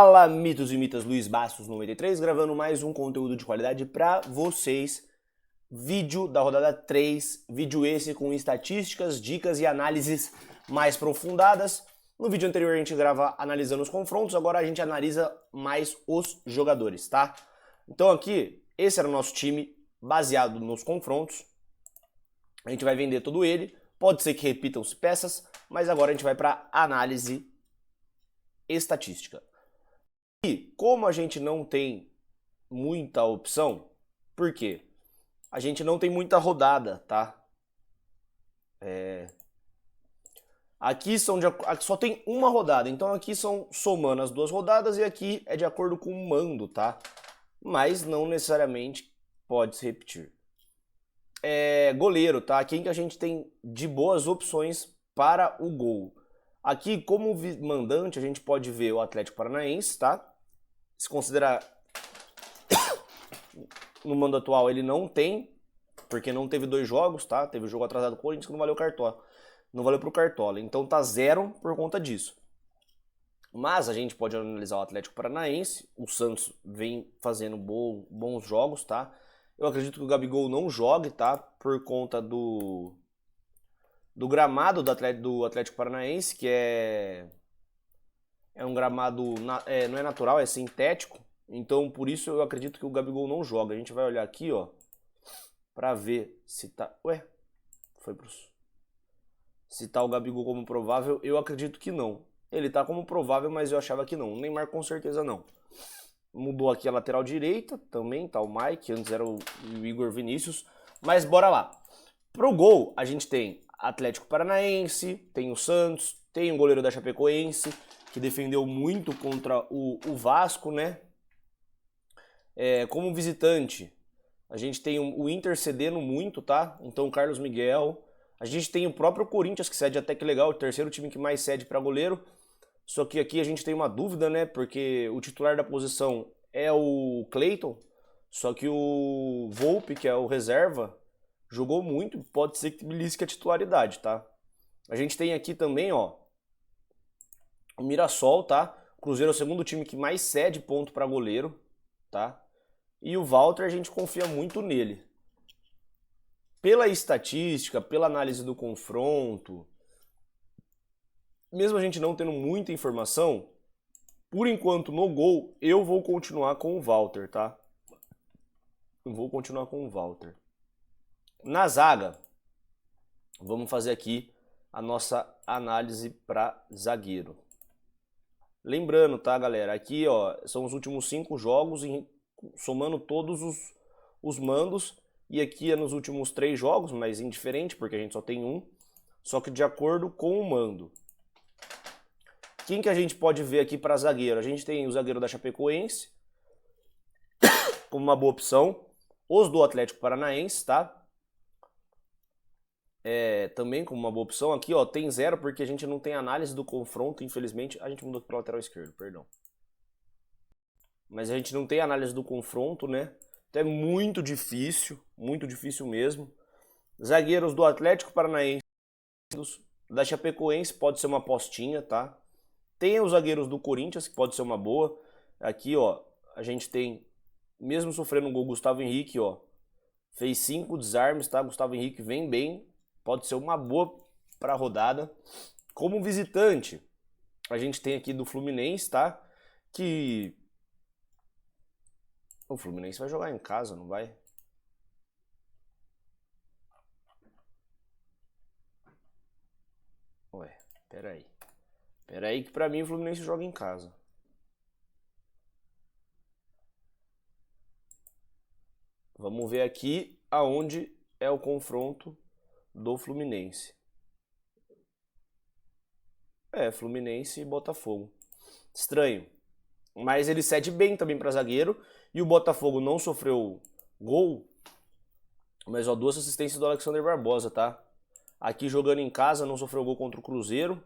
Fala, mitos e mitas, Luiz Bastos 93, gravando mais um conteúdo de qualidade para vocês. Vídeo da rodada 3, vídeo esse com estatísticas, dicas e análises mais aprofundadas. No vídeo anterior a gente grava analisando os confrontos, agora a gente analisa mais os jogadores, tá? Então aqui, esse era o nosso time baseado nos confrontos. A gente vai vender todo ele, pode ser que repitam-se peças, mas agora a gente vai para análise estatística. E como a gente não tem muita opção, por quê? A gente não tem muita rodada, tá? Aqui só tem uma rodada, então aqui são somando as duas rodadas e aqui é de acordo com o mando, tá? Mas não necessariamente pode se repetir. Goleiro, tá? Quem que a gente tem de boas opções para o gol? Aqui, como mandante, a gente pode ver o Atlético Paranaense, tá? Se considerar no mando atual, ele não tem, porque não teve 2 jogos, tá? Teve o jogo atrasado com o Corinthians que não valeu Cartola. Não valeu pro Cartola, então tá 0 por conta disso. Mas a gente pode analisar o Atlético Paranaense, o Santos vem fazendo bons jogos, tá? Eu acredito que o Gabigol não jogue, tá? Por conta do gramado do Atlético Paranaense, que é um gramado, não é natural, é sintético. Então, por isso eu acredito que o Gabigol não joga. A gente vai olhar aqui, ó, pra ver se tá... Ué, se tá o Gabigol como provável, eu acredito que não. Ele tá como provável, mas eu achava que não. O Neymar com certeza não. Mudou aqui a lateral direita, também tá o Mike, antes era o Igor Vinícius. Mas bora lá. Pro gol, a gente tem Atlético Paranaense, tem o Santos, tem o goleiro da Chapecoense, que defendeu muito contra o Vasco, né? Como visitante, a gente tem o Inter cedendo muito, tá? Então o Carlos Miguel. A gente tem o próprio Corinthians, que cede até que legal, o terceiro time que mais cede para goleiro. Só que aqui a gente tem uma dúvida, né? Porque o titular da posição é o Cleiton, só que o Volpe, que é o reserva, jogou muito, pode ser que belisque a titularidade, tá? A gente tem aqui também, ó, o Mirassol, tá? O Cruzeiro é o segundo time que mais cede ponto para goleiro, tá? E o Walter, a gente confia muito nele. Pela estatística, pela análise do confronto, mesmo a gente não tendo muita informação, por enquanto no gol, eu vou continuar com o Walter, tá? Eu vou continuar com o Walter. Na zaga, vamos fazer aqui a nossa análise para zagueiro. Lembrando, tá, galera? Aqui, ó, são os últimos 5 jogos, somando todos os mandos. E aqui é nos últimos 3 jogos, mas indiferente, porque a gente só tem um. Só que de acordo com o mando. Quem que a gente pode ver aqui para zagueiro? A gente tem o zagueiro da Chapecoense, como uma boa opção. Os do Atlético Paranaense, tá? Também como uma boa opção. Aqui, ó, tem 0 porque a gente não tem análise do confronto, infelizmente. A gente mudou para o lateral esquerdo, perdão. Mas a gente não tem análise do confronto, né? Então é muito difícil mesmo. Zagueiros do Atlético Paranaense, da Chapecoense pode ser uma apostinha, tá? Tem os zagueiros do Corinthians, que pode ser uma boa. Aqui, ó, a gente tem, mesmo sofrendo um gol, Gustavo Henrique, ó, fez 5 desarmes, tá? Gustavo Henrique vem bem, pode ser uma boa pra rodada. Como visitante, a gente tem aqui do Fluminense, tá? Que o Fluminense vai jogar em casa, não vai? Ué, peraí. Peraí que pra mim o Fluminense joga em casa. Vamos ver aqui aonde é o confronto do Fluminense. Fluminense e Botafogo. Estranho. Mas ele cede bem também para zagueiro. E o Botafogo não sofreu gol. Mas ó, 2 assistências do Alexander Barbosa, tá? Aqui jogando em casa, não sofreu gol contra o Cruzeiro.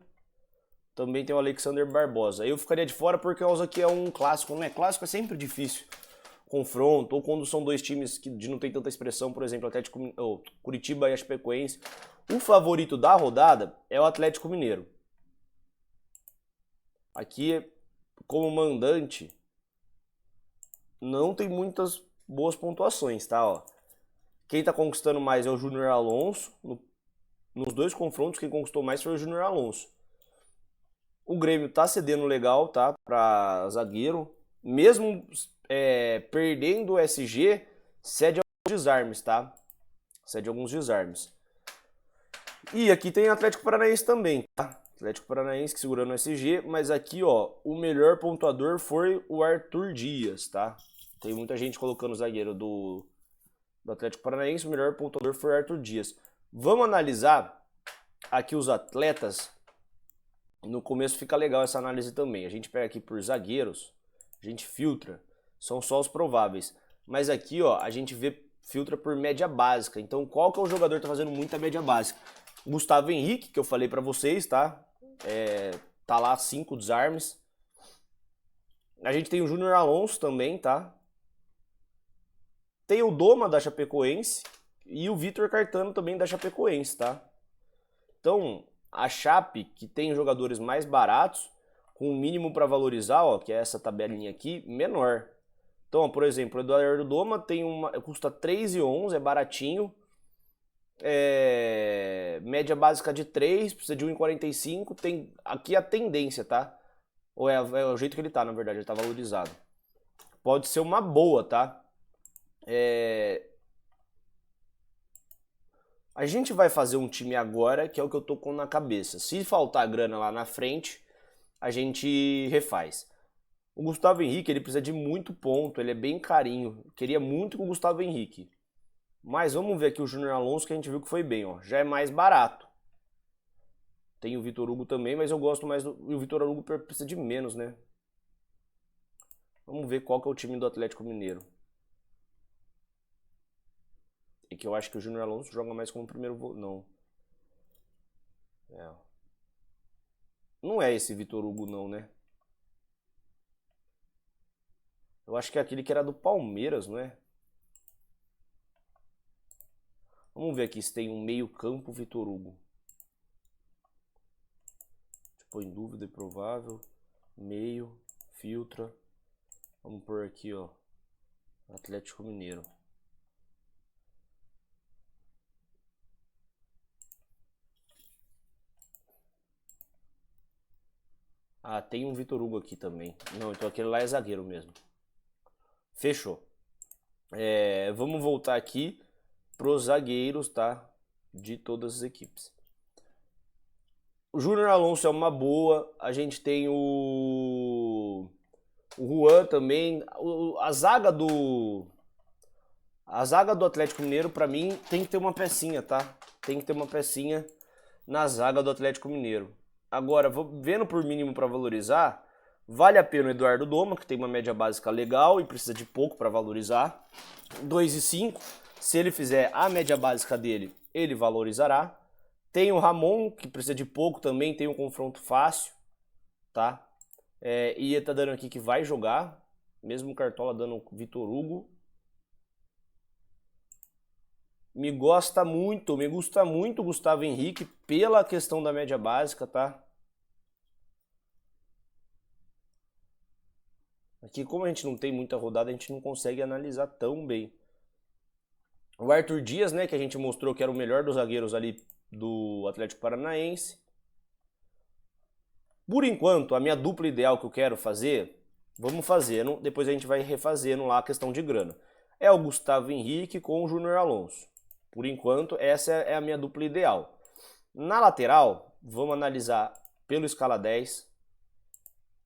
Também tem o Alexander Barbosa. Eu ficaria de fora por causa que é um clássico, né? Clássico é sempre difícil. Confronto, ou quando são 2 times que não tem tanta expressão, por exemplo, Curitiba e a Chapecoense. O favorito da rodada é o Atlético Mineiro. Aqui como mandante, não tem muitas boas pontuações, tá? Ó. Quem tá conquistando mais é o Júnior Alonso. Nos dois confrontos, quem conquistou mais foi o Júnior Alonso. O Grêmio tá cedendo legal, tá? Pra zagueiro. Mesmo perdendo o SG, cede alguns desarmes, tá? Cede alguns desarmes. E aqui tem Atlético Paranaense também, tá? Atlético Paranaense segurando o SG, mas aqui, ó, o melhor pontuador foi o Arthur Dias, tá? Tem muita gente colocando o zagueiro do Atlético Paranaense, o melhor pontuador foi o Arthur Dias. Vamos analisar aqui os atletas. No começo fica legal essa análise também. A gente pega aqui por zagueiros, a gente filtra, são só os prováveis. Mas aqui, ó, a gente filtra por média básica. Então, qual que é o jogador que tá fazendo muita média básica? Gustavo Henrique, que eu falei pra vocês, tá? Tá lá 5 desarmes. A gente tem o Júnior Alonso também, tá? Tem o Doma da Chapecoense e o Vitor Cartano também da Chapecoense, tá? Então, a Chape, que tem jogadores mais baratos, com um mínimo para valorizar, ó, que é essa tabelinha aqui, menor. Então, ó, por exemplo, o Eduardo Doma custa 3,11, é baratinho. Média básica de 3, precisa de 1,45. Tem aqui a tendência, tá? Ou é o jeito que ele tá, na verdade, ele tá valorizado. Pode ser uma boa, tá? A gente vai fazer um time agora, que é o que eu tô com na cabeça. Se faltar grana lá na frente, a gente refaz. O Gustavo Henrique, ele precisa de muito ponto, ele é bem carinho. Queria muito com o Gustavo Henrique. Mas vamos ver aqui o Júnior Alonso, que a gente viu que foi bem, ó. Já é mais barato. Tem o Vitor Hugo também, mas eu gosto mais do... E o Vitor Hugo precisa de menos, né? Vamos ver qual que é o time do Atlético Mineiro. É que eu acho que o Júnior Alonso joga mais como primeiro... Não. Não é esse Vitor Hugo, não, né? Eu acho que é aquele que era do Palmeiras, não é? Vamos ver aqui se tem um meio campo Vitor Hugo. Tipo, em dúvida e provável. Meio, filtra. Vamos por aqui, ó. Atlético Mineiro. Ah, tem um Vitor Hugo aqui também. Não, então aquele lá é zagueiro mesmo. Fechou. Vamos voltar aqui pros zagueiros, tá? De todas as equipes. O Júnior Alonso é uma boa. A gente tem o Juan também. A zaga do Atlético Mineiro, pra mim, tem que ter uma pecinha, tá? Tem que ter uma pecinha na zaga do Atlético Mineiro. Agora, vendo por mínimo para valorizar, vale a pena o Eduardo Doma, que tem uma média básica legal e precisa de pouco para valorizar. 2,5. Se ele fizer a média básica dele, ele valorizará. Tem o Ramon, que precisa de pouco também, tem um confronto fácil, tá? E ele tá dando aqui que vai jogar, mesmo o Cartola dando o Vitor Hugo. Me gusta muito o Gustavo Henrique pela questão da média básica, tá? Aqui, como a gente não tem muita rodada, a gente não consegue analisar tão bem. O Arthur Dias, né, que a gente mostrou que era o melhor dos zagueiros ali do Atlético Paranaense. Por enquanto, a minha dupla ideal que eu quero fazer, vamos fazendo, depois a gente vai refazendo lá a questão de grana. É o Gustavo Henrique com o Júnior Alonso. Por enquanto, essa é a minha dupla ideal. Na lateral, vamos analisar pelo escala 10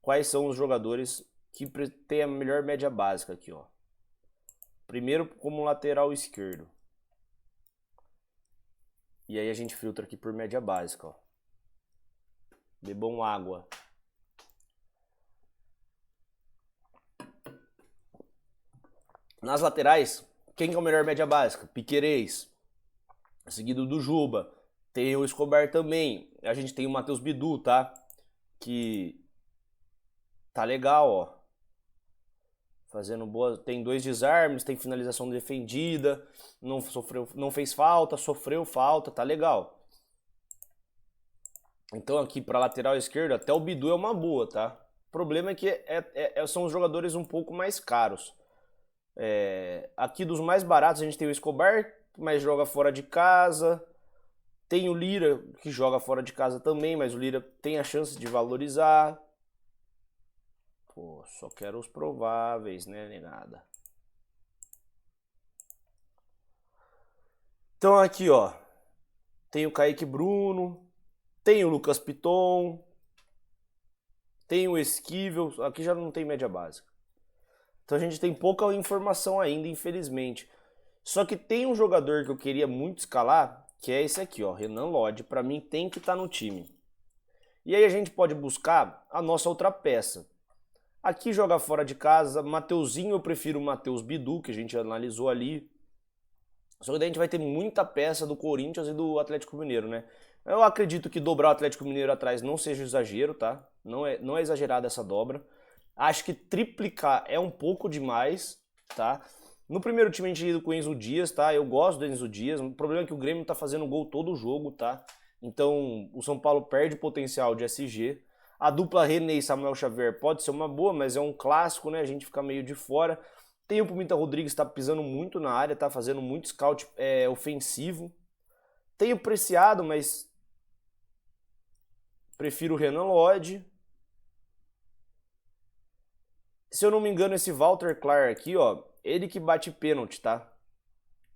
quais são os jogadores que têm a melhor média básica aqui, ó. Primeiro como lateral esquerdo. E aí a gente filtra aqui por média básica, ó. Bebam água. Nas laterais, quem que é o melhor média básica? Piquerez. Seguido do Juba. Tem o Escobar também. A gente tem o Matheus Bidu, tá? Que tá legal, ó. Fazendo boas. Tem 2 desarmes, tem finalização defendida. Não fez falta, sofreu falta, tá legal. Então aqui pra lateral esquerda, até o Bidu é uma boa, tá? O problema é que são os jogadores um pouco mais caros. Aqui dos mais baratos a gente tem o Escobar, mas joga fora de casa. Tem o Lira, que joga fora de casa também, mas o Lira tem a chance de valorizar. Pô, só quero os prováveis, né, negada? Então aqui, ó. Tem o Kaique Bruno, tem o Lucas Piton, tem o Esquivel. Aqui já não tem média básica. Então a gente tem pouca informação ainda, infelizmente. Só que tem um jogador que eu queria muito escalar, que é esse aqui, ó, Renan Lodge. Pra mim tem que estar no time. E aí a gente pode buscar a nossa outra peça. Aqui joga fora de casa, Mateuzinho eu prefiro o Matheus Bidu, que a gente analisou ali. Só que daí a gente vai ter muita peça do Corinthians e do Atlético Mineiro, né? Eu acredito que dobrar o Atlético Mineiro atrás não seja exagero, tá? Não é exagerada essa dobra. Acho que triplicar é um pouco demais, tá? No primeiro time a gente ido com o Enzo Dias, tá? Eu gosto do Enzo Dias. O problema é que o Grêmio tá fazendo gol todo o jogo, tá? Então o São Paulo perde potencial de SG. A dupla René e Samuel Xavier pode ser uma boa, mas é um clássico, né? A gente fica meio de fora. Tem o Pimenta Rodrigues, tá pisando muito na área, tá fazendo muito scout ofensivo. Tem o Preciado, mas prefiro o Renan Lodge. Se eu não me engano, esse Walter Clark aqui, ó, ele que bate pênalti, tá?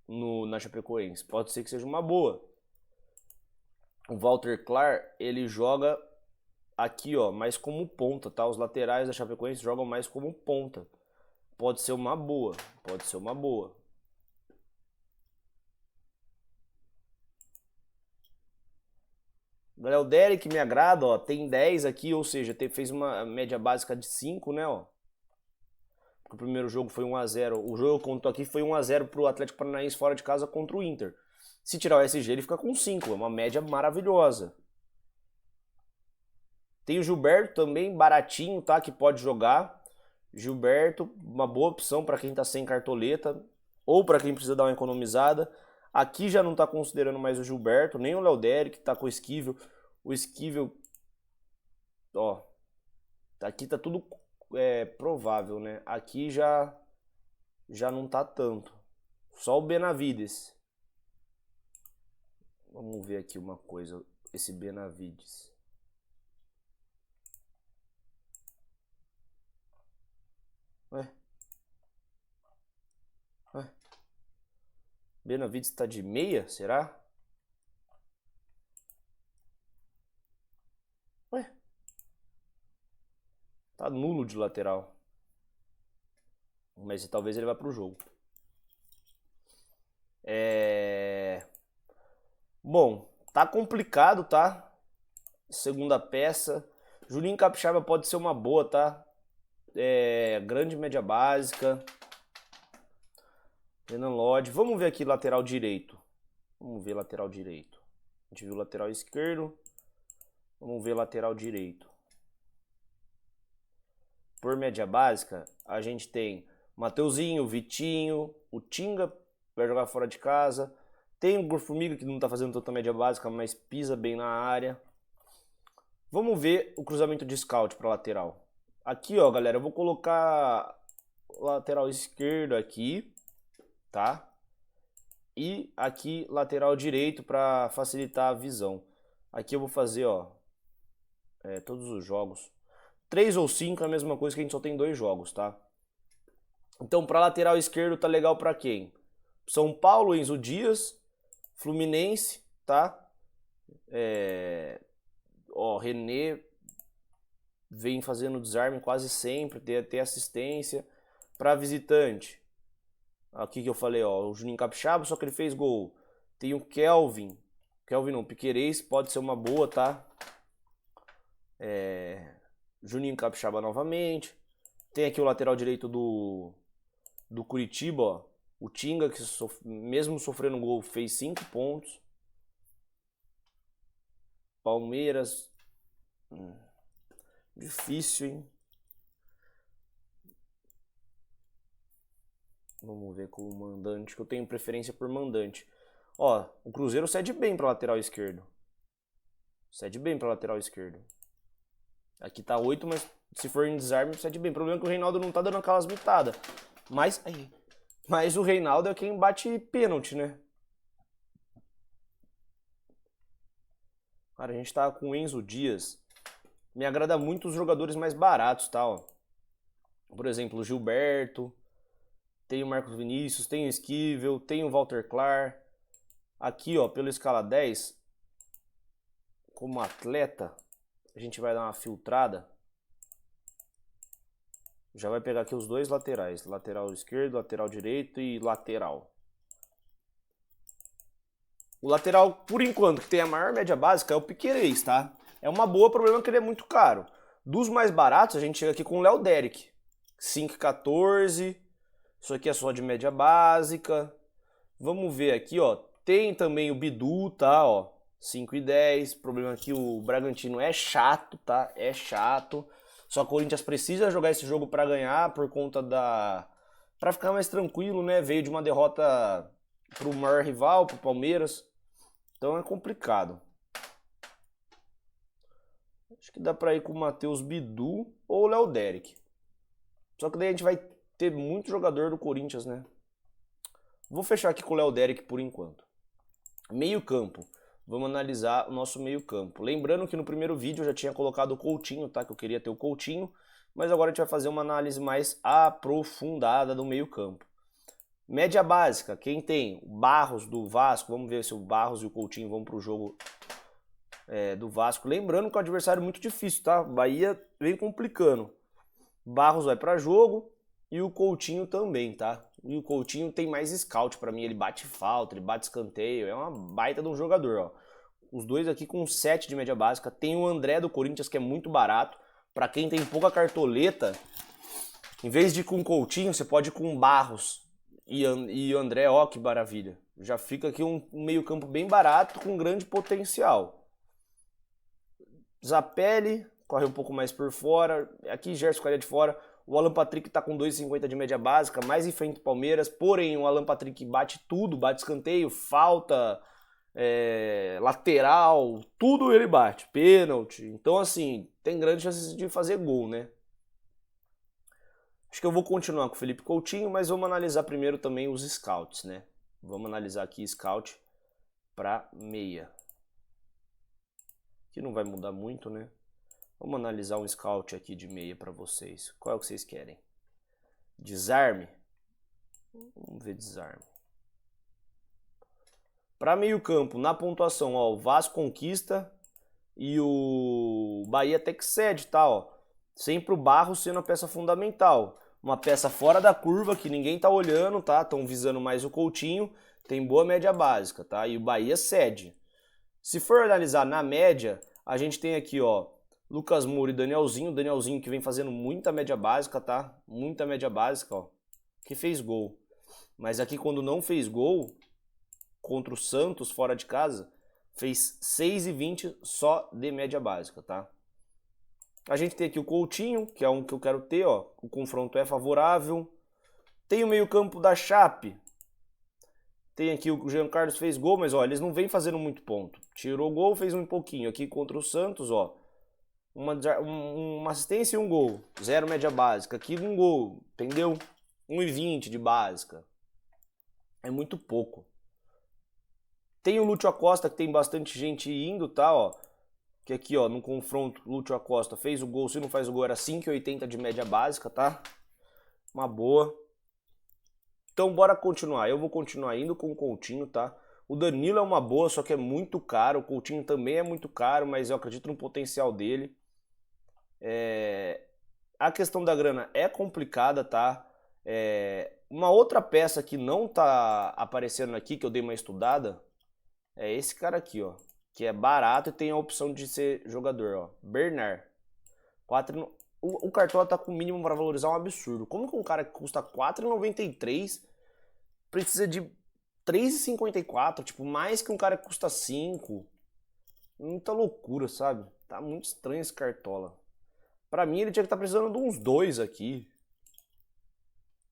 Na Chapecoense. Pode ser que seja uma boa. O Walter Clark, ele joga aqui, ó, mais como ponta, tá? Os laterais da Chapecoense jogam mais como ponta. Pode ser uma boa, pode ser uma boa. O Léo Derek me agrada, ó, tem 10 aqui, ou seja, fez uma média básica de 5, né, ó. O primeiro jogo foi 1 a 0. O jogo que eu conto aqui foi 1 a 0 pro Atlético Paranaense fora de casa contra o Inter. Se tirar o SG, ele fica com 5, é uma média maravilhosa. Tem o Gilberto também, baratinho, tá, que pode jogar. Gilberto, uma boa opção para quem tá sem cartoleta ou para quem precisa dar uma economizada. Aqui já não tá considerando mais o Gilberto, nem o Léo Derek, que tá com o Esquivel. O Esquivel, ó, aqui tá tudo provável, né? Aqui já não tá tanto. Só o Benavides. Vamos ver aqui uma coisa, esse Benavides. Ué? Benavides tá de meia, será? Ué? Tá nulo de lateral. Mas talvez ele vá pro jogo. Bom, tá complicado, tá? Segunda peça. Julinho Capixaba pode ser uma boa, tá? Grande média básica. Renan Lodge. Vamos ver aqui lateral direito. Vamos ver lateral direito. A gente viu lateral esquerdo. Vamos ver lateral direito. Por média básica, a gente tem Mateuzinho, Vitinho, o Tinga vai jogar fora de casa. Tem o Gorformiga que não tá fazendo tanta média básica, mas pisa bem na área. Vamos ver o cruzamento de scout para lateral. Aqui, ó, galera, eu vou colocar lateral esquerdo aqui, tá? E aqui lateral direito para facilitar a visão. Aqui eu vou fazer, ó, todos os jogos. 3 ou 5 é a mesma coisa que a gente só tem 2 jogos, tá? Então, para lateral esquerdo tá legal para quem? São Paulo, Enzo Dias, Fluminense, tá? Ó, René vem fazendo desarme quase sempre, tem assistência. Para visitante, aqui que eu falei, ó, o Juninho Capixaba, só que ele fez gol. Tem o Kelvin não, Piquerez, pode ser uma boa, tá? Juninho Capixaba novamente. Tem aqui o lateral direito do Curitiba, ó. O Tinga, que mesmo sofrendo gol, fez 5 pontos. Palmeiras. Difícil, hein? Vamos ver com o mandante, que eu tenho preferência por mandante. Ó, o Cruzeiro cede bem para lateral esquerdo. Cede bem para lateral esquerdo. Aqui tá 8, mas se for em desarme, cede bem. O problema é que o Reinaldo não tá dando aquelas mitadas. Mas o Reinaldo é quem bate pênalti, né? Cara, a gente tá com o Enzo Dias. Me agrada muito os jogadores mais baratos, tá, ó. Por exemplo, o Gilberto, tem o Marcos Vinícius, tem o Esquivel, tem o Walter Clar. Aqui, ó, pelo escala 10, como atleta, a gente vai dar uma filtrada. Já vai pegar aqui os dois laterais, lateral esquerdo, lateral direito e lateral. O lateral, por enquanto, que tem a maior média básica é o Piquerez, tá? É uma boa, o problema é que ele é muito caro. Dos mais baratos, a gente chega aqui com o Léo Derek, 5,14. Isso aqui é só de média básica. Vamos ver aqui, ó. Tem também o Bidu, tá, ó. 5,10. O problema é que o Bragantino é chato, tá? É chato. Só que o Corinthians precisa jogar esse jogo pra ganhar por conta da... Pra ficar mais tranquilo, né? Veio de uma derrota pro maior rival, pro Palmeiras. Então é complicado. Acho que dá pra ir com o Matheus Bidu ou o Léo Derek. Só que daí a gente vai ter muito jogador do Corinthians, né? Vou fechar aqui com o Léo Derek por enquanto. Meio campo. Vamos analisar o nosso meio campo. Lembrando que no primeiro vídeo eu já tinha colocado o Coutinho, tá? Que eu queria ter o Coutinho. Mas agora a gente vai fazer uma análise mais aprofundada do meio campo. Média básica. Quem tem? O Barros do Vasco. Vamos ver se o Barros e o Coutinho vão pro jogo do Vasco. Lembrando que o adversário é muito difícil, tá? Bahia vem complicando. Barros vai para jogo e o Coutinho também, tá? E o Coutinho tem mais scout pra mim, ele bate falta, ele bate escanteio, é uma baita de um jogador, ó. Os dois aqui com 7 de média básica. Tem o André do Corinthians, que é muito barato. Pra quem tem pouca cartoleta, em vez de ir com o Coutinho, você pode ir com Barros e o André, ó, que maravilha. Já fica aqui um meio campo bem barato, com grande potencial. Zapelli corre um pouco mais por fora. Aqui Gerson ficaria de fora. O Alan Patrick tá com 2,50 de média básica, mais em frente do Palmeiras. Porém, o Alan Patrick bate tudo, bate escanteio, falta, lateral, tudo ele bate, pênalti. Então, assim, tem grandes chances de fazer gol, né? Acho que eu vou continuar com o Felipe Coutinho, mas vamos analisar primeiro também os scouts, né? Vamos analisar aqui scout para meia. Que não vai mudar muito, né? Vamos analisar um scout aqui de meia para vocês. Qual é o que vocês querem? Desarme? Vamos ver desarme. Para meio campo, na pontuação, ó, o Vasco conquista e o Bahia até que cede, tá? Ó. Sempre o Barros sendo a peça fundamental. Uma peça fora da curva que ninguém tá olhando, tá? Estão visando mais o Coutinho. Tem boa média básica, tá? E o Bahia cede. Se for analisar na média, a gente tem aqui, ó, Lucas Moura e Danielzinho. Danielzinho que vem fazendo muita média básica, tá? Muita média básica, ó. Que fez gol. Mas aqui quando não fez gol, contra o Santos fora de casa, fez 6,20 só de média básica, tá? A gente tem aqui o Coutinho, que é um que eu quero ter, ó. O confronto é favorável. Tem o meio-campo da Chape. Tem aqui o Jean Carlos fez gol, mas ó, eles não vêm fazendo muito ponto. Tirou o gol, fez um pouquinho. Aqui contra o Santos, ó. Uma assistência e um gol. 0 média básica. Aqui um gol, entendeu? 1,20 de básica. É muito pouco. Tem o Lúcio Acosta, que tem bastante gente indo, tá, ó. Que aqui, ó, no confronto, Lúcio Acosta fez o gol. Se não faz o gol, era 5,80 de média básica, tá? Uma boa. Então, bora continuar. Eu vou continuar indo com o Coutinho, tá? O Danilo é uma boa, só que é muito caro. O Coutinho também é muito caro, mas eu acredito no potencial dele. A questão da grana é complicada, tá? Uma outra peça que não tá aparecendo aqui, que eu dei uma estudada, é esse cara aqui, ó. Que é barato e tem a opção de ser jogador, ó. Bernard. O Cartola tá com o mínimo para valorizar um absurdo. Como que um cara que custa 4,93 precisa de 3,54? Tipo, mais que um cara que custa 5. Muita loucura, sabe? Tá muito estranho esse Cartola. Pra mim, ele tinha que estar precisando de uns 2 aqui.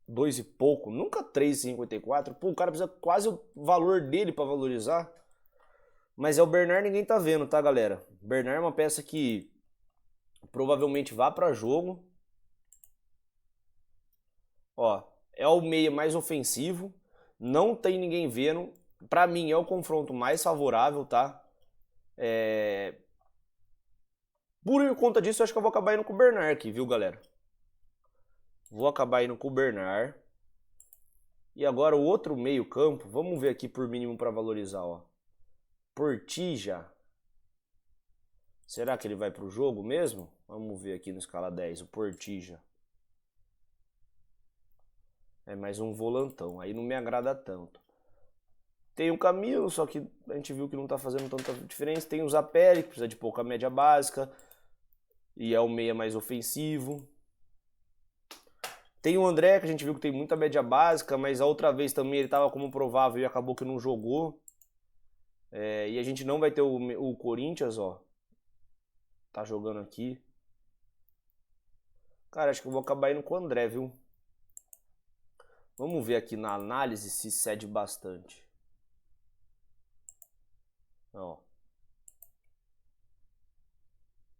2 e pouco. Nunca 3,54. Pô, o cara precisa quase o valor dele pra valorizar. Mas é o Bernard, ninguém tá vendo, tá, galera? O Bernard é uma peça que provavelmente vá para jogo. Ó, é o meia mais ofensivo, não tem ninguém vendo. Pra mim é o confronto mais favorável, tá? Por conta disso, eu acho que eu vou acabar indo com o Bernard aqui, viu, galera? Vou acabar indo com o Bernard. E agora o outro meio campo, vamos ver aqui por mínimo para valorizar, ó. Portija. Será que ele vai pro jogo mesmo? Vamos ver aqui no escala 10, o Portija. É mais um volantão, aí não me agrada tanto. Tem o Camilo, só que a gente viu que não tá fazendo tanta diferença. Tem o Zapelli, que precisa de pouca média básica. E é o meia mais ofensivo. Tem o André, que a gente viu que tem muita média básica, mas a outra vez também ele tava como provável e acabou que não jogou. E a gente não vai ter o Corinthians, ó. Tá jogando aqui. Cara, acho que eu vou acabar indo com o André, viu? Vamos ver aqui na análise se cede bastante. Ó.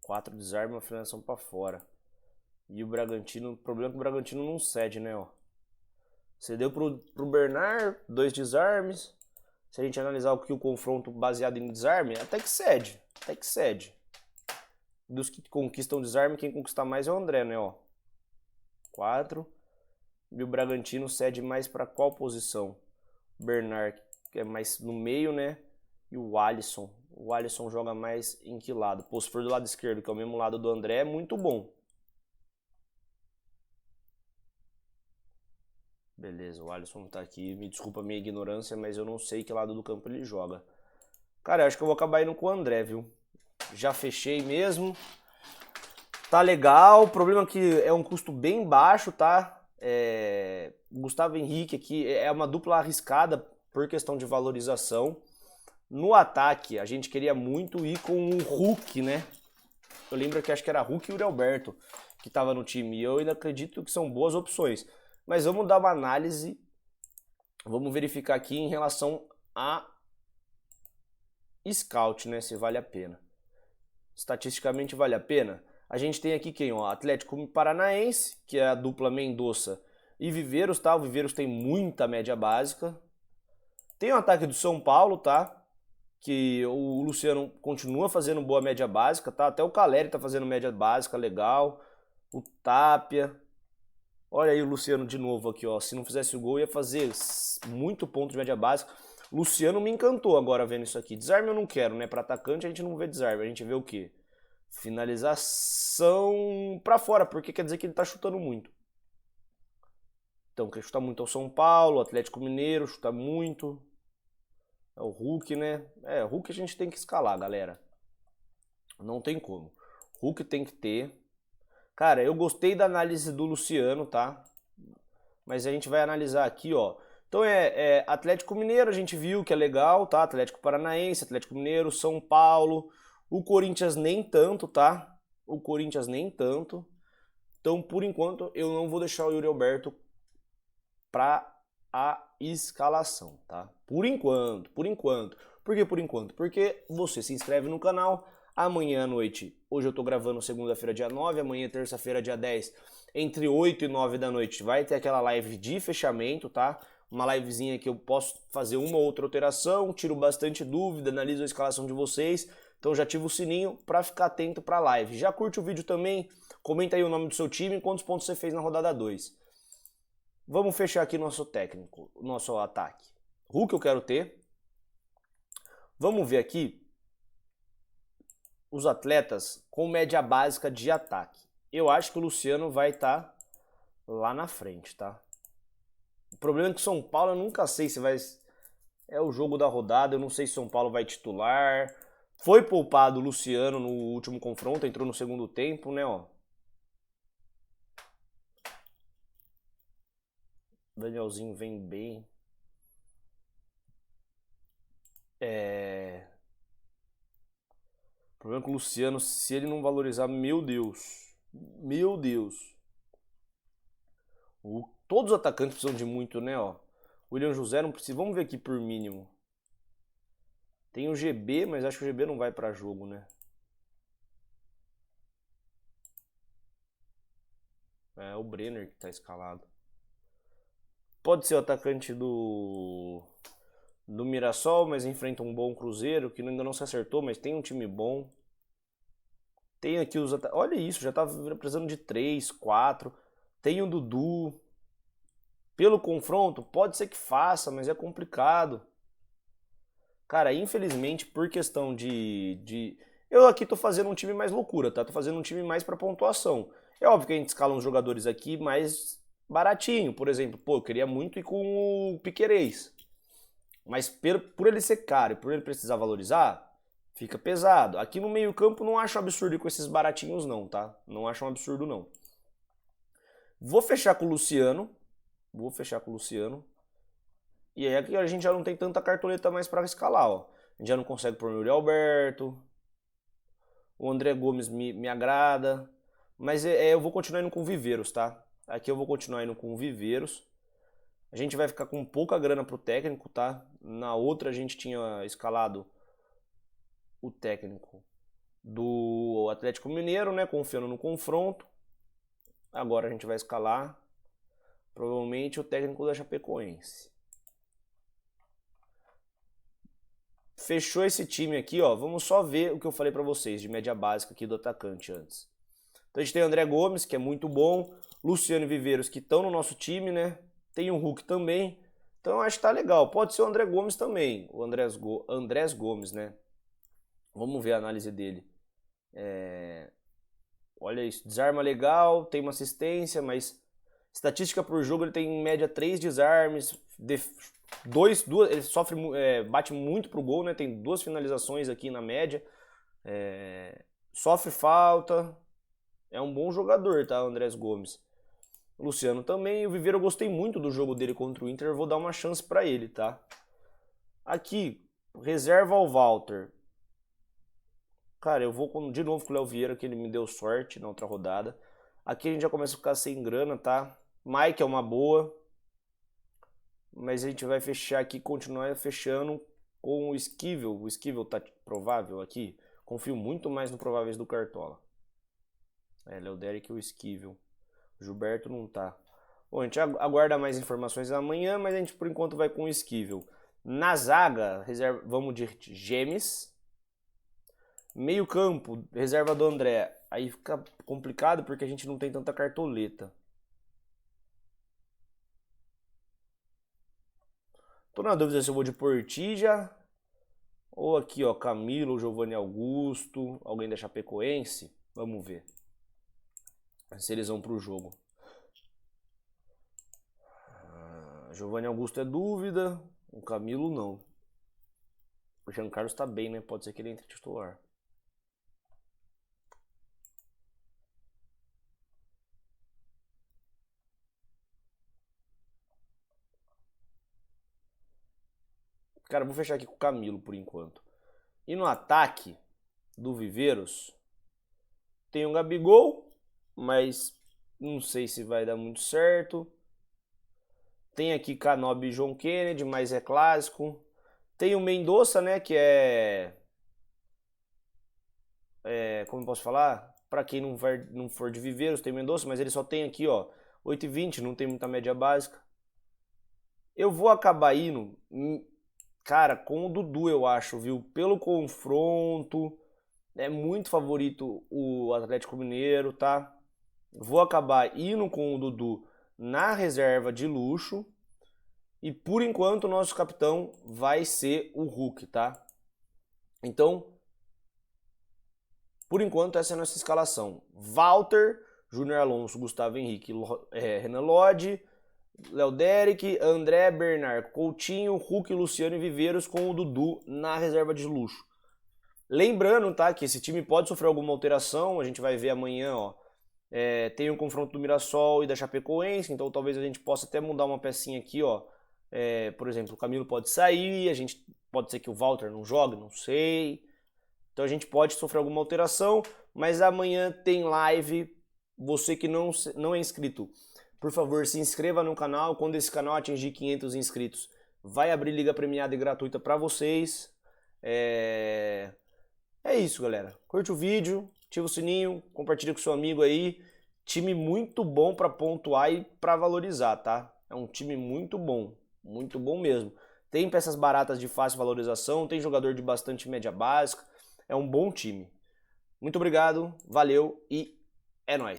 4 desarme, uma finalização pra fora. E o Bragantino, o problema é que o Bragantino não cede, né, ó. Cedeu pro Bernard, 2 desarmes. Se a gente analisar o confronto baseado em desarme, até que cede. Até que cede. Dos que conquistam desarme, quem conquista mais é o André, né, ó. 4. E o Bragantino cede mais para qual posição? O Bernard, que é mais no meio, né? E o Alisson. O Alisson joga mais em que lado? Pô, se for do lado esquerdo, que é o mesmo lado do André, é muito bom. Beleza, o Alisson tá aqui. Me desculpa a minha ignorância, mas eu não sei que lado do campo ele joga. Cara, eu acho que eu vou acabar indo com o André, viu? Já fechei mesmo. Tá legal. O problema é que é um custo bem baixo, tá? Gustavo Henrique aqui é uma dupla arriscada por questão de valorização. No ataque, a gente queria muito ir com o Hulk, né? Eu lembro que acho que era Hulk e o Alberto que tava no time. E eu ainda acredito que são boas opções. Mas vamos dar uma análise. Vamos verificar aqui em relação a Scout, né? Se vale a pena. Estatisticamente vale a pena. A gente tem aqui quem? Ó, Atlético Paranaense, que é a dupla Mendonça e Viveiros, tá? O Viveiros tem muita média básica. Tem o ataque do São Paulo, tá? Que o Luciano continua fazendo boa média básica, tá? Até o Caleri tá fazendo média básica, legal. O Tapia. Olha aí o Luciano de novo aqui, ó. Se não fizesse o gol, ia fazer muito ponto de média básica. Luciano me encantou agora vendo isso aqui. Desarme eu não quero, né? Para atacante a gente não vê desarme, a gente vê o quê? Finalização pra fora, porque quer dizer que ele tá chutando muito. Então, quer chutar muito é o São Paulo, Atlético Mineiro, chuta muito. É o Hulk, né? O Hulk a gente tem que escalar, galera. Não tem como. Hulk tem que ter. Cara, eu gostei da análise do Luciano, tá? Mas a gente vai analisar aqui, ó. Então Atlético Mineiro, a gente viu que é legal, tá? Atlético Paranaense, Atlético Mineiro, São Paulo. O Corinthians nem tanto, tá? O Corinthians nem tanto. Então, por enquanto, eu não vou deixar o Yuri Alberto pra a escalação, tá? Por enquanto, por enquanto. Por que por enquanto? Porque você se inscreve no canal, amanhã à noite, hoje eu tô gravando segunda-feira dia 9, amanhã terça-feira dia 10, entre 8 e 9 da noite vai ter aquela live de fechamento, tá? Uma livezinha que eu posso fazer uma ou outra alteração, tiro bastante dúvida, analiso a escalação de vocês, então já ativa o sininho para ficar atento para a live. Já curte o vídeo também, comenta aí o nome do seu time e quantos pontos você fez na rodada 2. Vamos fechar aqui nosso técnico, nosso ataque. Hulk eu quero ter. Vamos ver aqui os atletas com média básica de ataque. Eu acho que o Luciano vai estar lá na frente, tá? O problema é que o São Paulo eu nunca sei se vai... É o jogo da rodada, eu não sei se São Paulo vai titular. Foi poupado o Luciano no último confronto, entrou no segundo tempo, né, ó. Danielzinho vem bem. O problema é que o Luciano, se ele não valorizar, meu Deus. Meu Deus. Todos os atacantes precisam de muito, né, ó. O William José não precisa. Vamos ver aqui por mínimo. Tem o GB, mas acho que o GB não vai pra jogo, né? É o Brenner que tá escalado. Pode ser o atacante do Mirassol, mas enfrenta um bom Cruzeiro, que ainda não se acertou, mas tem um time bom. Tem aqui os... Olha isso, já tá precisando de 3, 4. Tem o Dudu. Pelo confronto, pode ser que faça, mas é complicado. Cara, infelizmente, por questão de... Eu aqui tô fazendo um time mais loucura, tá? Tô fazendo um time mais pra pontuação. É óbvio que a gente escala uns jogadores aqui mais baratinho. Por exemplo, pô, eu queria muito ir com o Piquerez. Mas por ele ser caro e por ele precisar valorizar, fica pesado. Aqui no meio campo não acho absurdo ir com esses baratinhos não, tá? Não acho um absurdo não. Vou fechar com o Luciano. Vou fechar com o Luciano. E aí aqui a gente já não tem tanta cartoleta mais pra escalar, ó. A gente já não consegue pôr o Yuri Alberto. O André Gomes me agrada. Mas eu vou continuar indo com o Viveiros, tá? Aqui eu vou continuar indo com o Viveiros. A gente vai ficar com pouca grana pro técnico, tá? Na outra a gente tinha escalado o técnico do Atlético Mineiro, né? Confiando no confronto. Agora a gente vai escalar provavelmente o técnico da Chapecoense. Fechou esse time aqui, ó. Vamos só ver o que eu falei pra vocês de média básica aqui do atacante antes. Então a gente tem o André Gomes, que é muito bom. Luciano e Viveiros, que estão no nosso time, né? Tem o Hulk também. Então eu acho que tá legal. Pode ser o André Gomes também. O Andrés Gomes, né? Vamos ver a análise dele. Olha isso. Desarma legal, tem uma assistência, mas estatística por jogo ele tem em média 3 desarmes. Ele sofre, bate muito pro gol, né? Tem 2 finalizações aqui na média. Sofre falta. É um bom jogador, tá? O Andrés Gomes. O Luciano também. O Viveiro eu gostei muito do jogo dele contra o Inter. Eu vou dar uma chance pra ele, tá? Aqui, reserva ao Walter. Cara, eu vou de novo com o Léo Vieira, que ele me deu sorte na outra rodada. Aqui a gente já começa a ficar sem grana, tá? Mike é uma boa. Mas a gente vai fechar aqui, continuar fechando com o Esquivel. O Esquivel tá provável aqui. Confio muito mais no prováveis do Cartola. Léo Derek e o Esquivel. O Gilberto não tá. Bom, a gente aguarda mais informações amanhã, mas a gente por enquanto vai com o Esquivel. Na zaga, vamos de Gemes. Meio campo, reserva do André. Aí fica complicado porque a gente não tem tanta cartoleta. Tô na dúvida se eu vou de Portilla ou aqui, ó, Camilo, Giovanni Augusto, alguém da Chapecoense. Vamos ver se eles vão pro jogo. Giovanni Augusto é dúvida, o Camilo não. O Jean Carlos tá bem, né? Pode ser que ele entre titular. Cara, vou fechar aqui com o Camilo por enquanto. E no ataque do Viveiros, tem o Gabigol, mas não sei se vai dar muito certo. Tem aqui Canobi e John Kennedy, mas é clássico. Tem o Mendonça, né, que como eu posso falar? Pra quem não for de Viveiros, tem Mendonça, mas ele só tem aqui, ó, 8,20, não tem muita média básica. Eu vou acabar indo, cara, com o Dudu, eu acho, viu? Pelo confronto, é muito favorito o Atlético Mineiro, tá? Vou acabar indo com o Dudu na reserva de luxo. E por enquanto o nosso capitão vai ser o Hulk, tá? Então, por enquanto essa é a nossa escalação. Walter, Júnior Alonso, Gustavo Henrique, Renan Lodge, Léo Derek, André, Bernard, Coutinho, Hulk, Luciano e Viveiros com o Dudu na reserva de luxo. Lembrando, tá, que esse time pode sofrer alguma alteração, a gente vai ver amanhã, ó. Tem o confronto do Mirassol e da Chapecoense, então talvez a gente possa até mudar uma pecinha aqui, ó. Por exemplo, o Camilo pode sair, pode ser que o Walter não jogue, não sei. Então a gente pode sofrer alguma alteração, mas amanhã tem live. Você que não é inscrito, por favor, se inscreva no canal. Quando esse canal atingir 500 inscritos, vai abrir liga premiada e gratuita para vocês. É isso, galera. Curte o vídeo, ativa o sininho, compartilha com seu amigo aí. Time muito bom para pontuar e para valorizar, tá? É um time muito bom mesmo. Tem peças baratas de fácil valorização, tem jogador de bastante média básica, é um bom time. Muito obrigado, valeu e é nóis.